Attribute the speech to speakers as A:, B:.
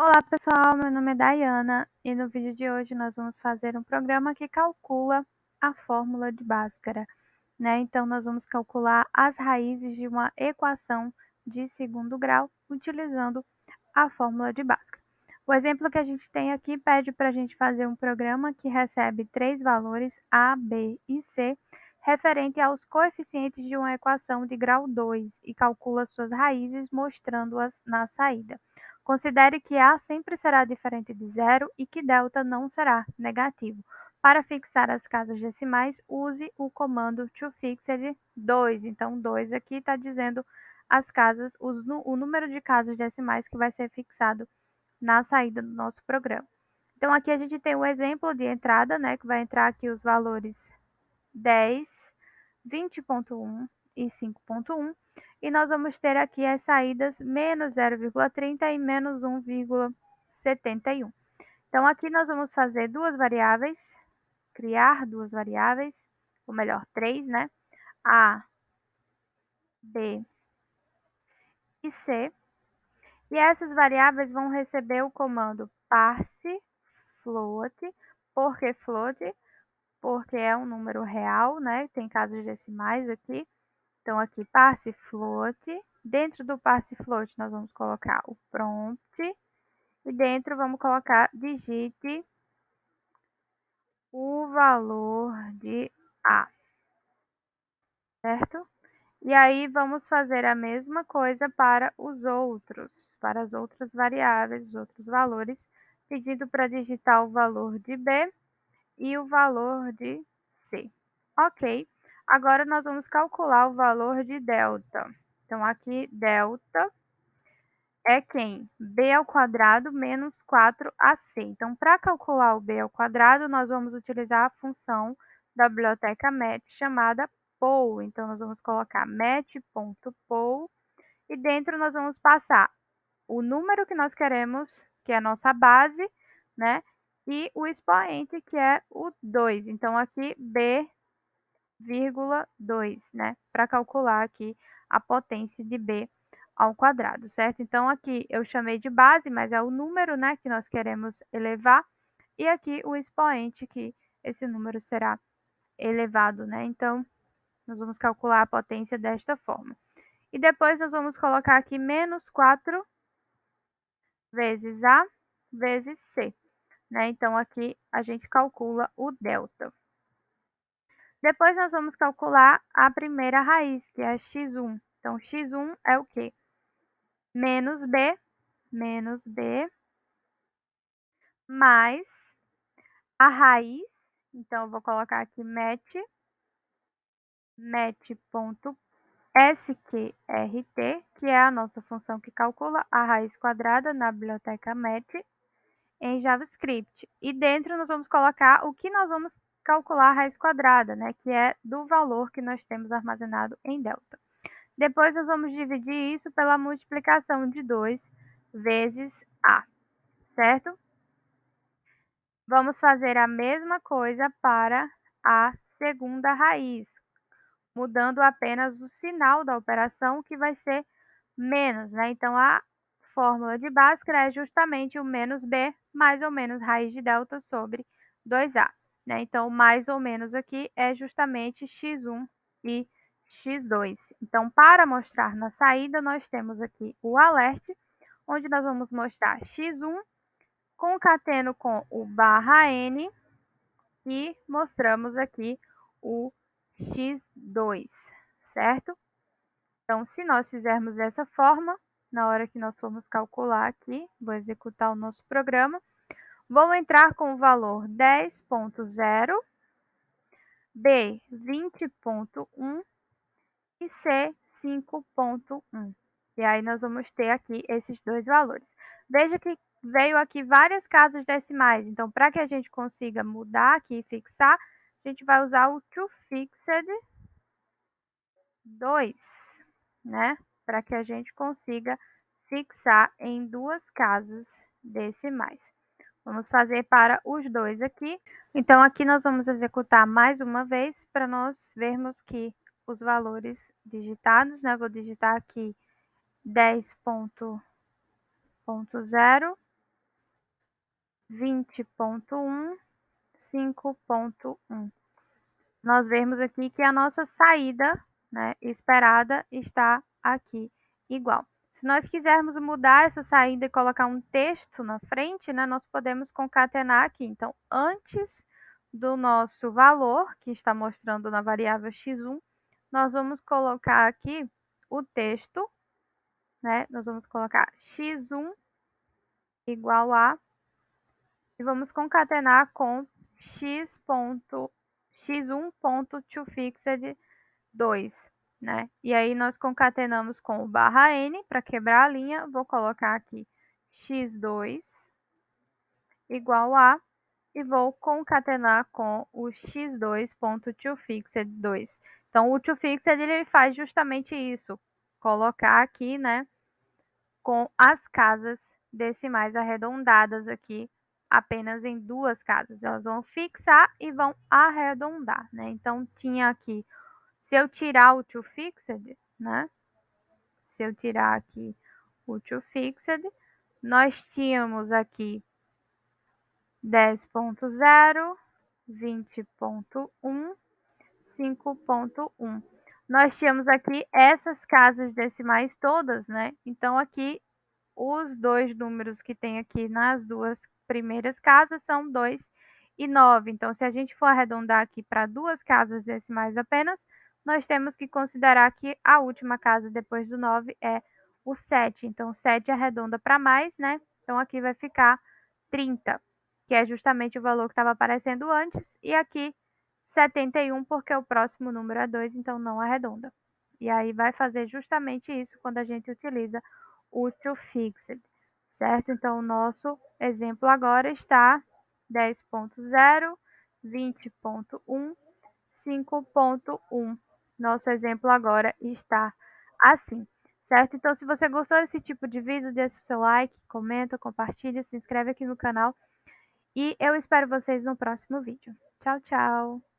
A: Olá pessoal, meu nome é Dayana e no vídeo de hoje nós vamos fazer um programa que calcula a fórmula de Bhaskara, né? Então nós vamos calcular as raízes de uma equação de segundo grau utilizando a fórmula de Bhaskara. O exemplo que a gente tem aqui pede para a gente fazer um programa que recebe três valores A, B e C referente aos coeficientes de uma equação de grau 2 e calcula suas raízes mostrando-as na saída. Considere que A sempre será diferente de zero e que delta não será negativo. Para fixar as casas decimais, use o comando toFixed 2. Então, 2 aqui está dizendo as casas, o número de casas decimais que vai ser fixado na saída do nosso programa. Então, aqui a gente tem o exemplo de entrada, né, que vai entrar aqui os valores 10, 20.1 e 5.1. E nós vamos ter aqui as saídas menos 0,30 e menos 1,71. Então, aqui nós vamos fazer duas variáveis, criar duas variáveis, ou melhor, três, né? A, B e C. E essas variáveis vão receber o comando parse float. Por que float? Porque é um número real, né? Tem casas decimais aqui. Então, aqui, parse float. Dentro do parse float, nós vamos colocar o prompt. E dentro, vamos colocar digite o valor de A, certo? E aí, vamos fazer a mesma coisa para os outros, para as outras variáveis, os outros valores, pedindo para digitar o valor de B e o valor de C. Ok. Agora, nós vamos calcular o valor de delta. Então, aqui, delta é quem? B ao quadrado menos 4AC. Então, para calcular o B ao quadrado, nós vamos utilizar a função da biblioteca match chamada poll. Então, nós vamos colocar match.poll e dentro nós vamos passar o número que nós queremos, que é a nossa base, né? E o expoente, que é o 2. Então, aqui, B,2, né? Para calcular aqui a potência de B ao quadrado, certo? Então, aqui eu chamei de base, mas é o número, né, que nós queremos elevar. E aqui o expoente, que esse número será elevado, né? Então, nós vamos calcular a potência desta forma. E depois nós vamos colocar aqui menos 4 vezes A vezes C, né? Então, aqui a gente calcula o delta. Depois nós vamos calcular a primeira raiz, que é x1. Então, x1 é o quê? Menos B mais a raiz. Então, eu vou colocar aqui match.sqrt, que é a nossa função que calcula a raiz quadrada na biblioteca match em JavaScript. E dentro nós vamos colocar o que nós vamos calcular a raiz quadrada, né, que é do valor que nós temos armazenado em delta. Depois nós vamos dividir isso pela multiplicação de 2 vezes A, certo? Vamos fazer a mesma coisa para a segunda raiz, mudando apenas o sinal da operação, que vai ser menos, né? Então, a fórmula de Bhaskara é justamente o menos B mais ou menos raiz de delta sobre 2A, né? Então, mais ou menos aqui é justamente x1 e x2. Então, para mostrar na saída, nós temos aqui o alert, onde nós vamos mostrar x1 concateno com o /n e mostramos aqui o x2, certo? Então, se nós fizermos dessa forma, na hora que nós formos calcular aqui, vou executar o nosso programa, vou entrar com o valor 10.0, B 20.1 e C 5.1. E aí nós vamos ter aqui esses dois valores. Veja que veio aqui várias casas decimais, então para que a gente consiga mudar aqui e fixar, a gente vai usar o toFixed 2, né? Para que a gente consiga fixar em duas casas decimais. Vamos fazer para os dois aqui. Então, aqui nós vamos executar mais uma vez para nós vermos que os valores digitados, né? Vou digitar aqui 10.0 20.1, 5.1. Nós vemos aqui que a nossa saída, né, esperada está aqui igual. Se nós quisermos mudar essa saída e colocar um texto na frente, né, nós podemos concatenar aqui. Então, antes do nosso valor, que está mostrando na variável x1, nós vamos colocar aqui o texto, né? Nós vamos colocar x1 igual a, e vamos concatenar com x1.toFixed 2, né? E aí nós concatenamos com o barra n para quebrar a linha. Vou colocar aqui x2 igual a, e vou concatenar com o x2.toFixed2. Então, o toFixed ele faz justamente isso, colocar aqui, né, com as casas decimais arredondadas aqui, apenas em duas casas. Elas vão fixar e vão arredondar, né? Então, tinha aqui, se eu tirar o toFixed, né? Se eu tirar aqui o toFixed, nós tínhamos aqui 10.0, 20.1, 5.1. Nós tínhamos aqui essas casas decimais todas, né? Então, aqui, os dois números que tem aqui nas duas primeiras casas são 2 e 9. Então, se a gente for arredondar aqui para duas casas decimais apenas, nós temos que considerar que a última casa depois do 9 é o 7. Então, 7 arredonda para mais, né? Então, aqui vai ficar 30, que é justamente o valor que estava aparecendo antes. E aqui 71, porque o próximo número é 2, então não arredonda. E aí vai fazer justamente isso quando a gente utiliza o toFixed, certo? Então, o nosso exemplo agora está 10.0, 20.1, 5.1. Nosso exemplo agora está assim, certo? Então, se você gostou desse tipo de vídeo, deixa o seu like, comenta, compartilha, se inscreve aqui no canal. E eu espero vocês no próximo vídeo. Tchau, tchau!